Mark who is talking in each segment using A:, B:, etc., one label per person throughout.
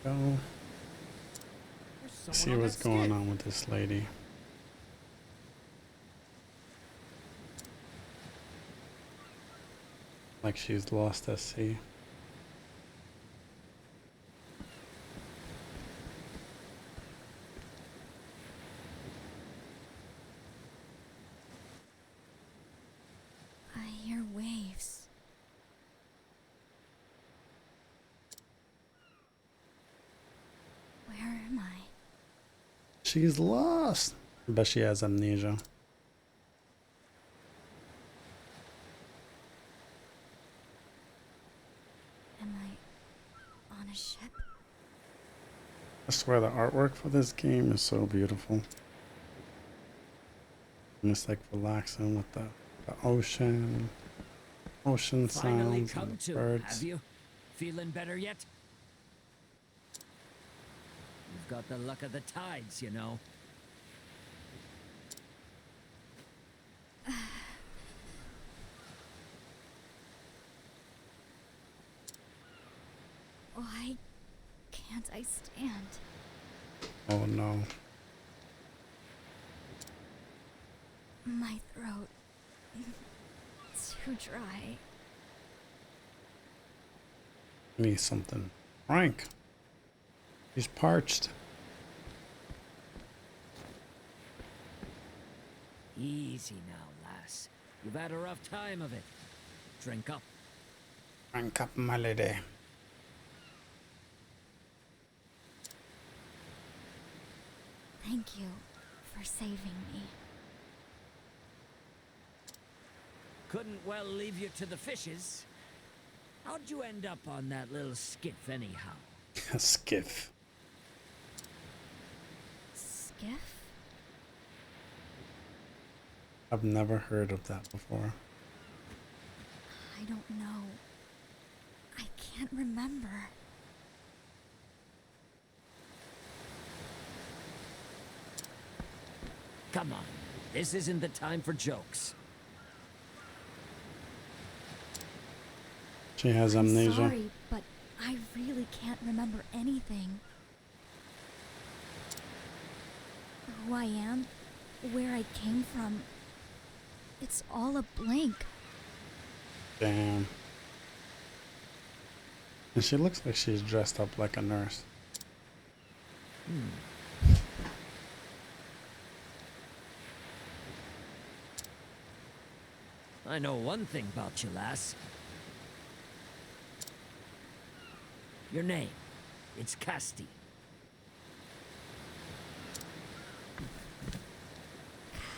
A: Go.
B: There's someone
A: See
B: on
A: what's
B: that
A: going
B: skiff.
A: on with this lady. Like she's lost at sea.
C: I hear waves. Where am I?
A: She's lost. But she has amnesia.
C: Am I on a ship?
A: I swear the artwork for this game is so beautiful. And it's like relaxing with the ocean
B: Finally
A: sounds
B: come
A: and the
B: to,
A: birds.
B: have you? Feeling better yet? You've got the luck of the tides, you know.
C: Why can't I stand?
A: Oh no.
C: My throat. Too dry.
A: Need something. Frank. He's parched.
B: Easy now, lass. You've had a rough time of it. Drink up.
A: Frank up, my lady.
C: Thank you for saving me.
B: Couldn't well leave you to the fishes. How'd you end up on that little skiff anyhow?
A: A skiff.
C: Skiff?
A: I've never heard of that before.
C: I don't know. I can't remember.
B: Come on, this isn't the time for jokes.
A: She has
C: I'm
A: amnesia.
C: sorry, but I really can't remember anything. Who I am, where I came from, it's all a blank.
A: Damn. And she looks like she's dressed up like a nurse.
B: I know one thing about you, lass. Your name. It's Casti.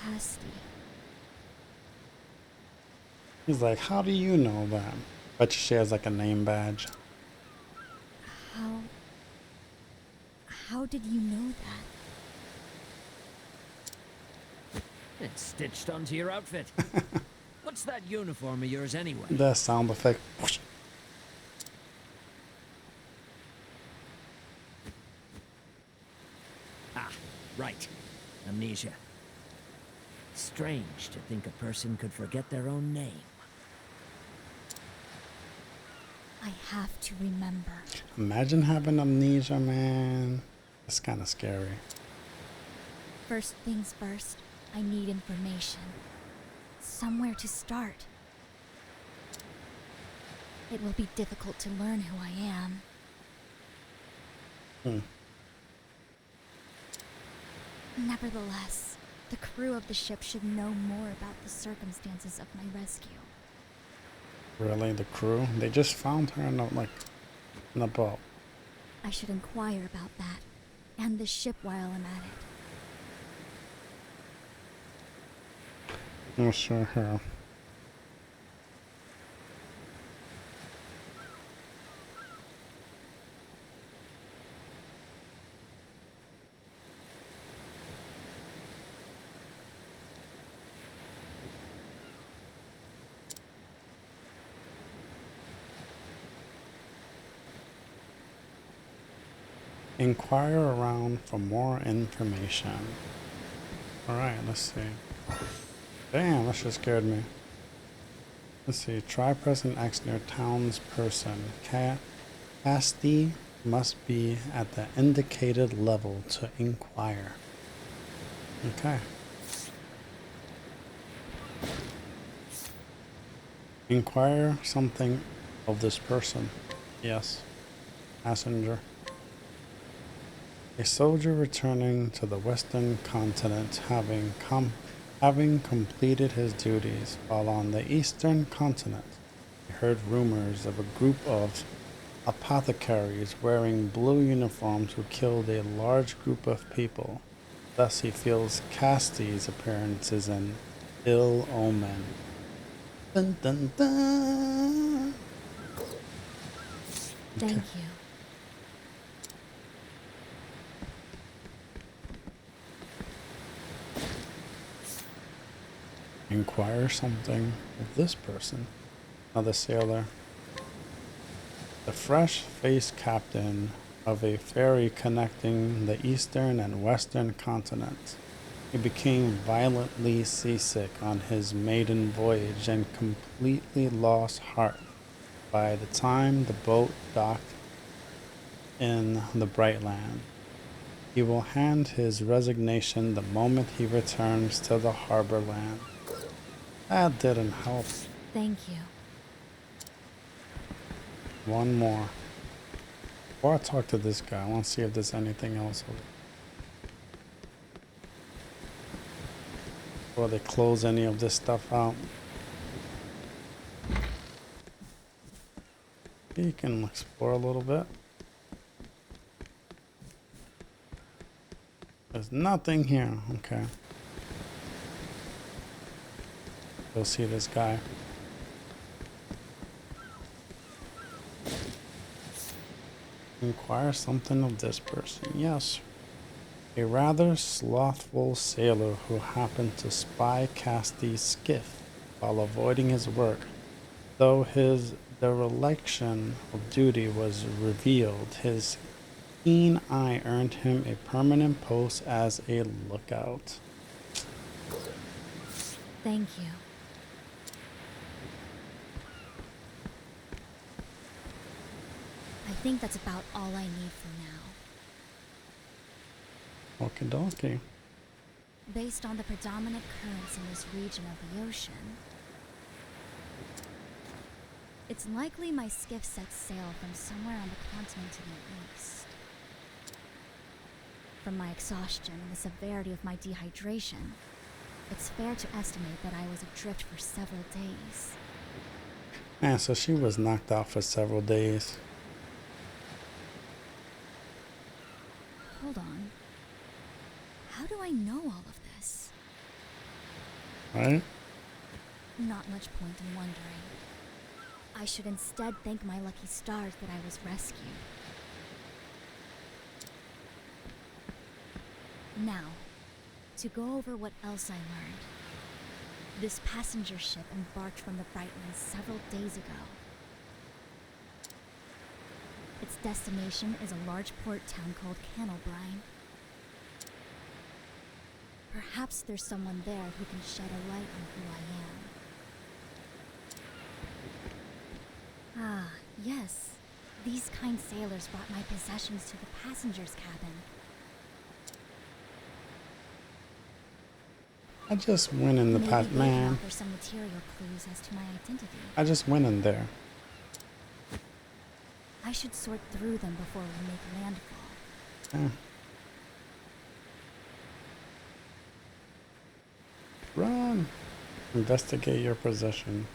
C: Casti.
A: He's like, how do you know that? Bet you she has like a name badge.
C: How... How did you know that?
B: It's stitched onto your outfit. What's that uniform of yours anyway?
A: The sound effect. Whoosh.
B: Ah, right. Amnesia. Strange to think a person could forget their own name.
C: I have to remember.
A: Imagine having amnesia, man. It's kind of scary.
C: First things first, I need information. Somewhere to start. It will be difficult to learn who I am. Nevertheless, the crew of the ship should know more about the circumstances of my rescue.
A: Really, the crew? They just found her in a boat.
C: I should inquire about that, and the ship while I'm at it.
A: Oh, sure, her. Inquire around for more information. Alright, let's see. Damn, that just scared me. Let's see. Try pressing X near townsperson. Casti must be at the indicated level to inquire. Okay. Inquire something of this person. Yes. Passenger. A soldier returning to the western continent having completed his duties while on the eastern continent. He heard rumors of a group of apothecaries wearing blue uniforms who killed a large group of people. Thus he feels Casti's appearance is an ill omen. Dun, dun, dun.
C: Thank you.
A: Inquire something of this person. Another sailor. The fresh-faced captain of a ferry connecting the eastern and western continents. He became violently seasick on his maiden voyage and completely lost heart by the time the boat docked in the bright land. He will hand his resignation the moment he returns to the harbor land. That didn't help.
C: Thank you.
A: One more. Before I talk to this guy, I want to see if there's anything else. Before they close any of this stuff out. You can explore a little bit. There's nothing here. Okay. Go see this guy. Inquire something of this person. Yes. A rather slothful sailor who happened to spy Casti's skiff while avoiding his work. Though his dereliction of duty was revealed, his keen eye earned him a permanent post as a lookout.
C: Thank you. I think that's about all I need for now.
A: Okie dokie.
C: Based on the predominant currents in this region of the ocean, it's likely my skiff sets sail from somewhere on the continent to the east. From my exhaustion and the severity of my dehydration, it's fair to estimate that I was adrift for several days.
A: Man, so she was knocked out for several days.
C: Hold on. How do I know all of this?
A: Right?
C: Not much point in wondering. I should instead thank my lucky stars that I was rescued. Now, to go over what else I learned. This passenger ship embarked from the Brightlands several days ago. Its destination is a large port town called Cannelbrine. Perhaps there's someone there who can shed a light on who I am. Ah, yes. These kind sailors brought my possessions to the passenger's cabin.
A: I just went in the
C: Maybe
A: past,
C: they can
A: man.
C: offer some material clues as to my identity.
A: I just went in there.
C: I should sort through them before we make landfall.
A: Yeah. Run! Investigate your possessions.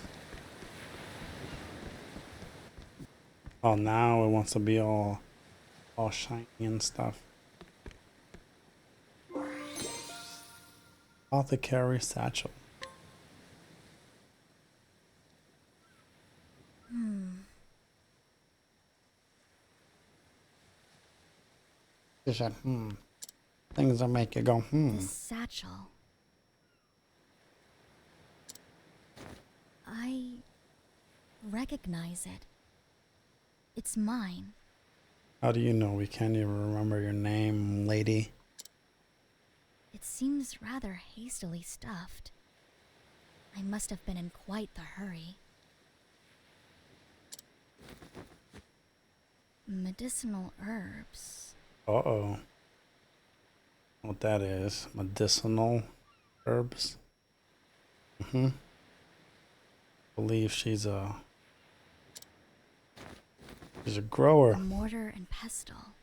A: Oh, now it wants to be all shiny and stuff. Apothecary satchel. She said, things that make you go,
C: This satchel. I recognize it. It's mine.
A: How do you know? We can't even remember your name, lady.
C: It seems rather hastily stuffed. I must have been in quite the hurry. Medicinal herbs.
A: Uh-oh. What that is? Medicinal herbs? Mm-hmm. Believe she's a grower.
C: A mortar and pestle.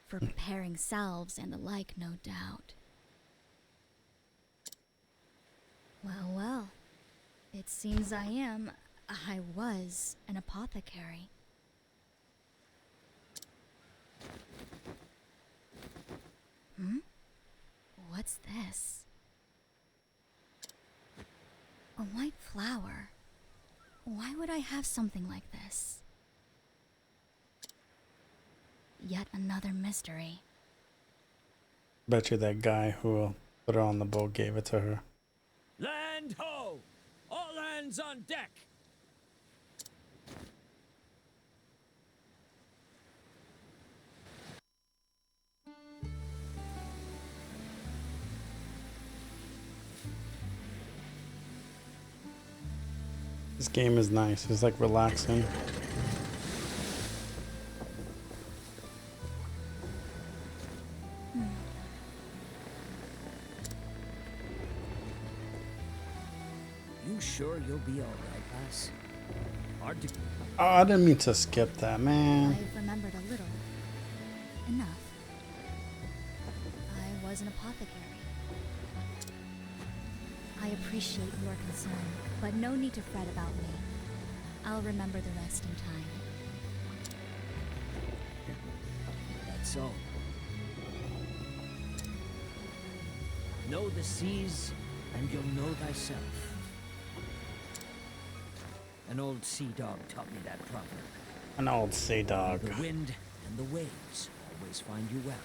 C: For preparing salves and the like, no doubt. Well, well. It seems I was an apothecary. Hmm? What's this? A white flower. Why would I have something like this? Yet another mystery.
A: Bet you that guy who put her on the boat gave it to her.
B: Land ho! All hands on deck!
A: This game is nice. It's like relaxing.
B: You sure you'll be alright, lass? Hard to...
A: Oh, I didn't mean to skip that, man.
C: I've remembered a little. Enough. I was an apothecary. I appreciate your concern, but no need to fret about me. I'll remember the rest in time.
B: That's all. Know the seas, and you'll know thyself. An old sea dog taught me that proverb.
A: An old sea dog.
B: The wind and the waves always find you well,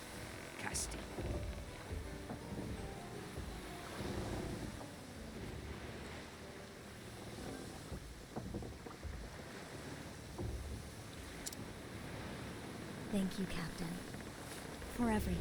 B: Casti.
C: Thank you, Captain, for everything.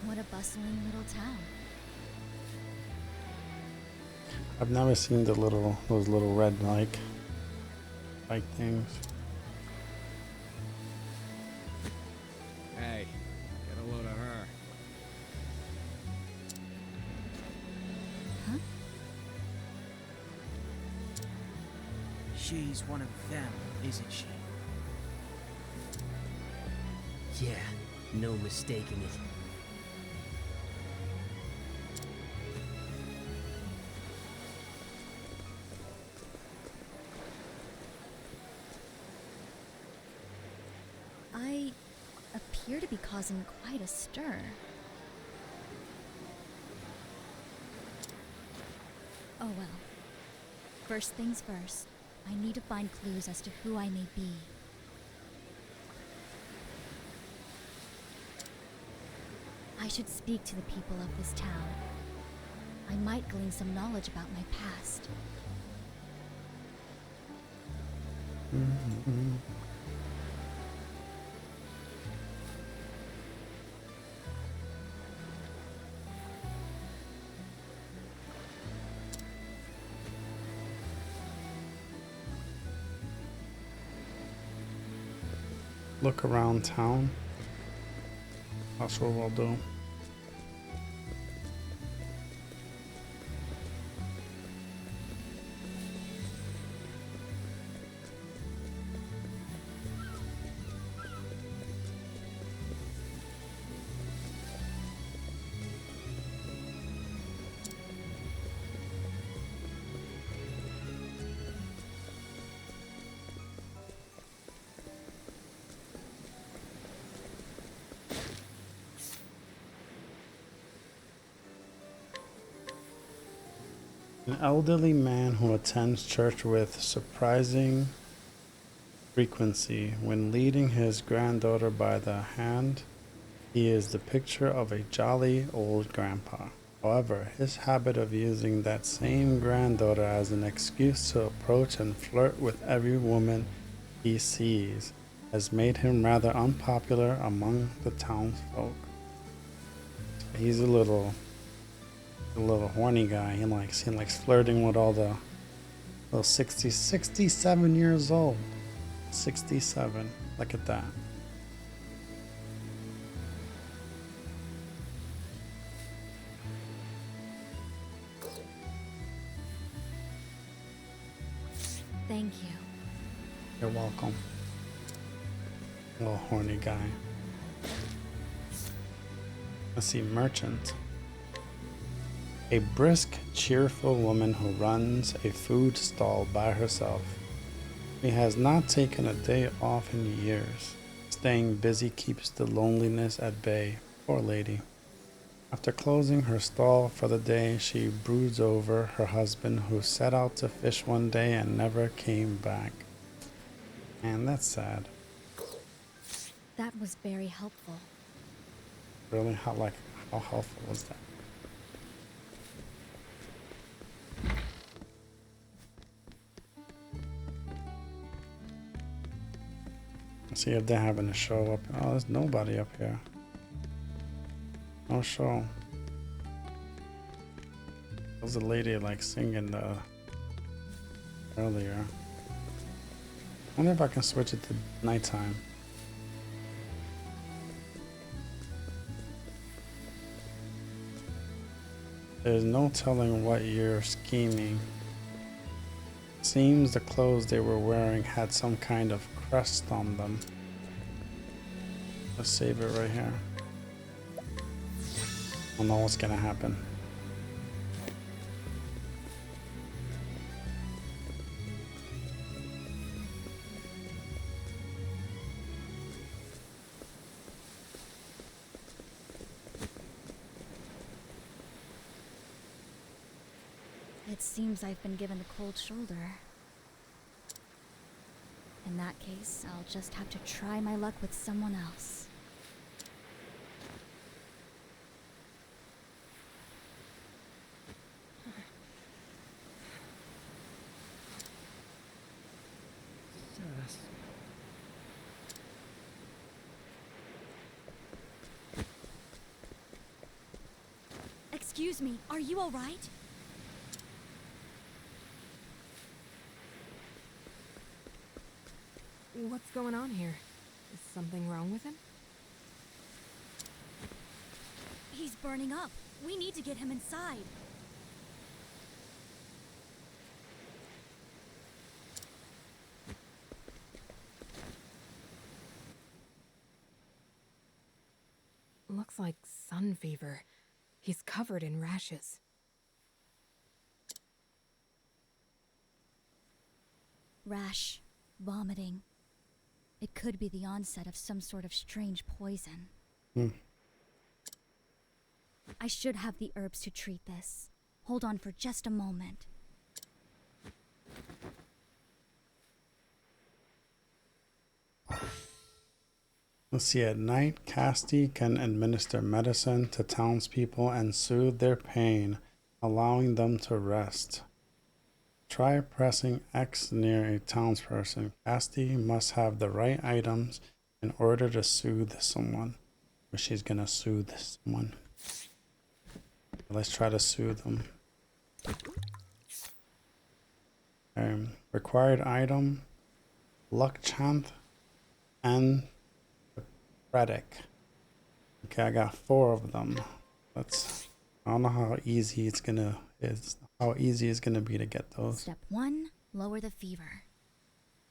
C: What a bustling little town.
A: I've never seen those little red bike things.
B: Hey, get a load of her.
C: Huh?
D: She's one of them, isn't she? Yeah, no mistaking it.
C: I appear to be causing quite a stir. Oh well. First things first, I need to find clues as to who I may be. I should speak to the people of this town. I might glean some knowledge about my past.
A: Look around town. That's what we'll do. An elderly man who attends church with surprising frequency. When leading his granddaughter by the hand, he is the picture of a jolly old grandpa. However, his habit of using that same granddaughter as an excuse to approach and flirt with every woman he sees has made him rather unpopular among the townsfolk. He's a little horny guy. He likes flirting with all the little 67 years old. 67. Look at that.
C: Thank you.
A: You're welcome. Little horny guy. Let's see, merchant. A brisk, cheerful woman who runs a food stall by herself. She has not taken a day off in years. Staying busy keeps the loneliness at bay. Poor lady. After closing her stall for the day, she broods over her husband who set out to fish one day and never came back. And that's sad.
C: That was very helpful.
A: Really? How helpful was that? Let's see if they're having a show up. Oh, there's nobody up here. No show. There was a lady like singing earlier. I wonder if I can switch it to nighttime. There's no telling what you're scheming. Seems the clothes they were wearing had some kind of crest on them. Let's save it right here. I don't know what's gonna happen.
C: It seems I've been given the cold shoulder. In that case, I'll just have to try my luck with someone else. Excuse me, are you all right?
E: What's going on here? Is something wrong with him?
C: He's burning up. We need to get him inside.
E: Looks like sun fever. He's covered in rashes.
C: Rash, vomiting. It could be the onset of some sort of strange poison. I should have the herbs to treat this. Hold on for just a moment.
A: Let's see, at night, Casti can administer medicine to townspeople and soothe their pain, allowing them to rest. Try pressing X near a townsperson. Casti must have the right items in order to soothe someone. Or she's gonna soothe someone. Let's try to soothe them. Required item, luck chant, and Predic. Okay, I got 4 of them. I don't know how easy it's gonna be to get those.
C: Step 1, lower the fever.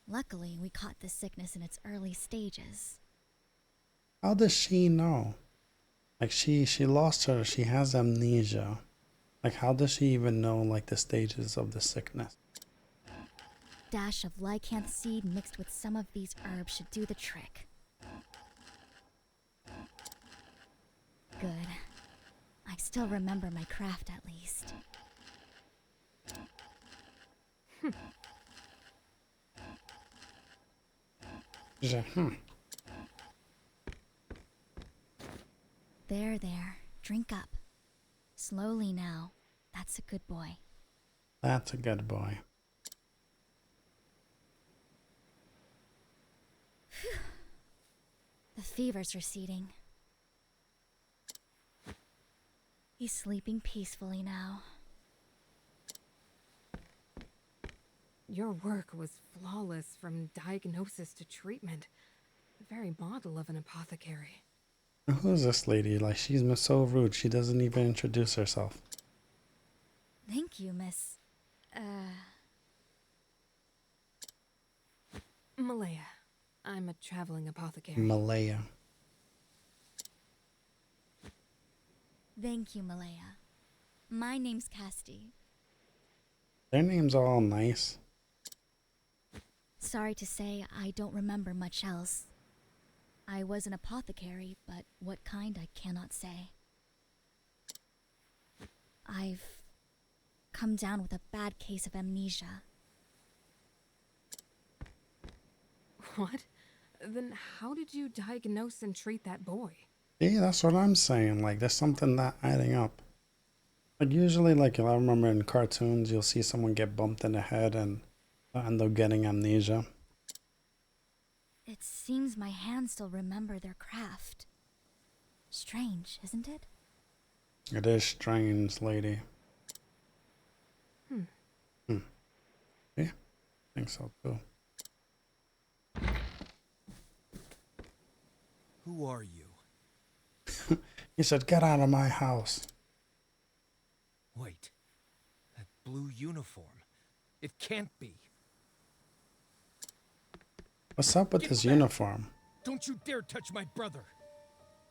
C: Luckily, we caught this sickness in its early stages.
A: How does she know? Like she has amnesia. Like how does she even know like the stages of the sickness?
C: Dash of lycanth seed mixed with some of these herbs should do the trick. Good. I still remember my craft at least. There, drink up. Slowly now. That's a good boy.
A: That's a good boy.
C: The fever's receding. He's sleeping peacefully now.
E: Your work was flawless from diagnosis to treatment. The very model of an apothecary.
A: Who's this lady? Like, she's so rude. She doesn't even introduce herself.
C: Thank you, Miss...
E: Malaya. I'm a traveling apothecary.
A: Malaya.
C: Thank you, Malaya. My name's Casti.
A: Their names are all nice.
C: Sorry to say, I don't remember much else. I was an apothecary, but what kind I cannot say. I've come down with a bad case of amnesia.
E: What? Then how did you diagnose and treat that boy?
A: Yeah, that's what I'm saying. Like, there's something not adding up. Like, usually, like, I remember in cartoons, you'll see someone get bumped in the head and end up getting amnesia.
C: It seems my hands still remember their craft. Strange, isn't it?
A: It is strange, lady. Yeah, I think so, too.
F: Who are you?
A: He said, get out of my house.
F: Wait. That blue uniform. It can't be.
A: What's up with
F: Get
A: this
F: back.
A: uniform?
F: Don't you dare touch my brother.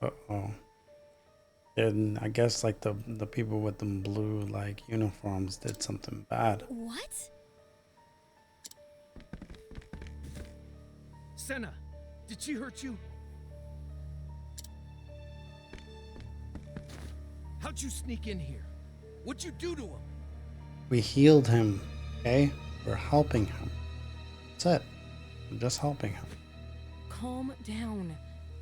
A: Uh-oh. And I guess, like, the people with them blue, like, uniforms did something bad.
C: What?
F: Senna, did she hurt you? How'd you sneak in here? What'd you do to him?
A: We healed him, okay? We're helping him. That's it. We're just helping him.
E: Calm down.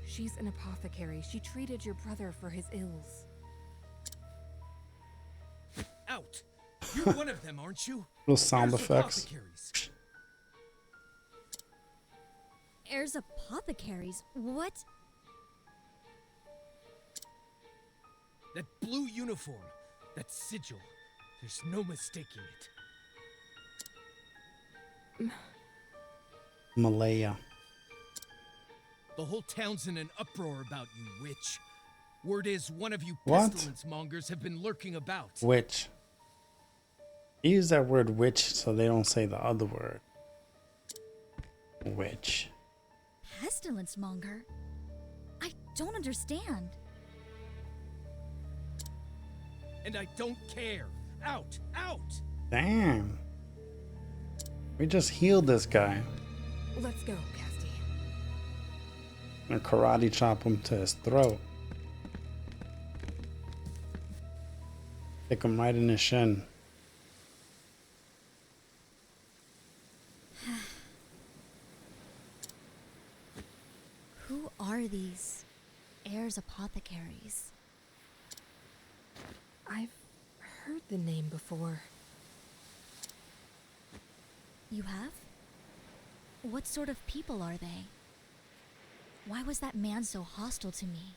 E: She's an apothecary. She treated your brother for his ills.
F: Out! You're one of them, aren't you?
A: Little sound
F: Heirs of
A: effects.
F: apothecaries.
C: Heirs apothecaries? What?
F: That blue uniform, that sigil. There's no mistaking it.
A: Malaya.
F: The whole town's in an uproar about you, witch. Word is one of you
A: What?
F: pestilence mongers have been lurking about.
A: Witch. Use that word witch so they don't say the other word. Witch.
C: Pestilence monger? I don't understand.
F: And I don't care. Out! Out!
A: Damn. We just healed this guy.
E: Let's go, Casti.
A: And karate chop him to his throat. Kick him right in the shin.
C: Who are these heirs apothecaries?
E: I've heard the name before.
C: You have? What sort of people are they? Why was that man so hostile to me?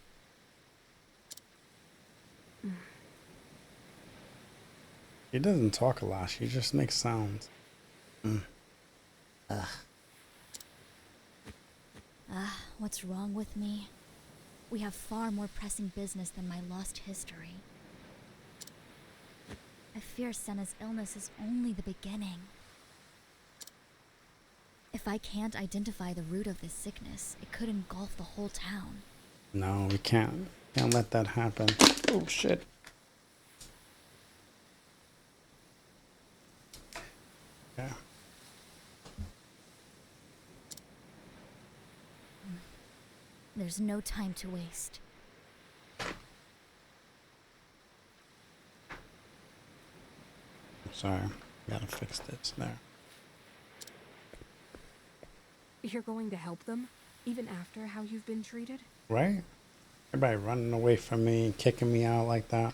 A: He doesn't talk a lot. He just makes sounds.
C: What's wrong with me? We have far more pressing business than my lost history. I fear Senna's illness is only the beginning. If I can't identify the root of this sickness, it could engulf the whole town.
A: No, we can't. Can't let that happen. Oh, shit. Yeah.
C: There's no time to waste.
A: Sorry. Gotta fix this there.
E: You're going to help them, even after how you've been treated?
A: Right? Everybody running away from me, kicking me out like that.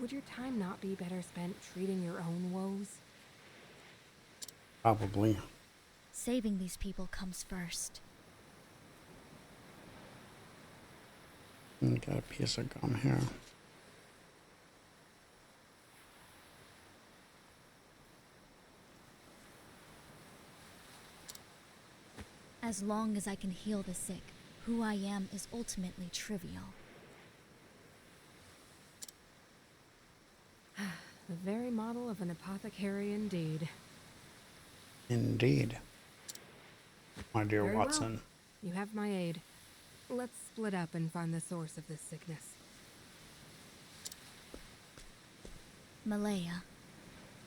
E: Would your time not be better spent treating your own woes?
A: Probably.
C: Saving these people comes first.
A: Got a piece of gum here.
C: As long as I can heal the sick, who I am is ultimately trivial.
E: The very model of an apothecary indeed.
A: Indeed. My dear
E: Very well.
A: Watson.
E: You have my aid. Let's split up and find the source of this sickness.
C: Malaya,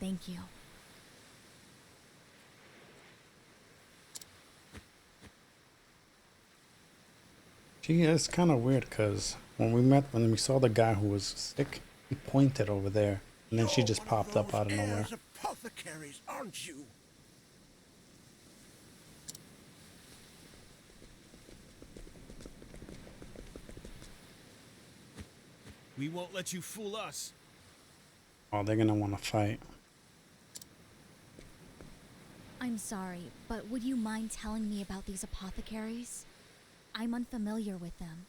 C: thank you.
A: Gee, it's kind of weird because when we saw the guy who was sick, he pointed over there, and then she just popped up out of nowhere.
F: Apothecaries, aren't you? We won't let you fool us.
A: Oh, they're gonna want to fight.
C: I'm sorry, but would you mind telling me about these apothecaries? I'm unfamiliar with them.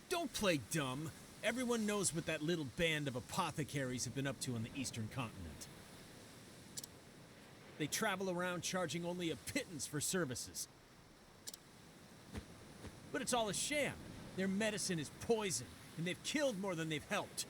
F: Don't play dumb. Everyone knows what that little band of apothecaries have been up to on the eastern continent. They travel around charging only a pittance for services. But it's all a sham. Their medicine is poison, and they've killed more than they've helped.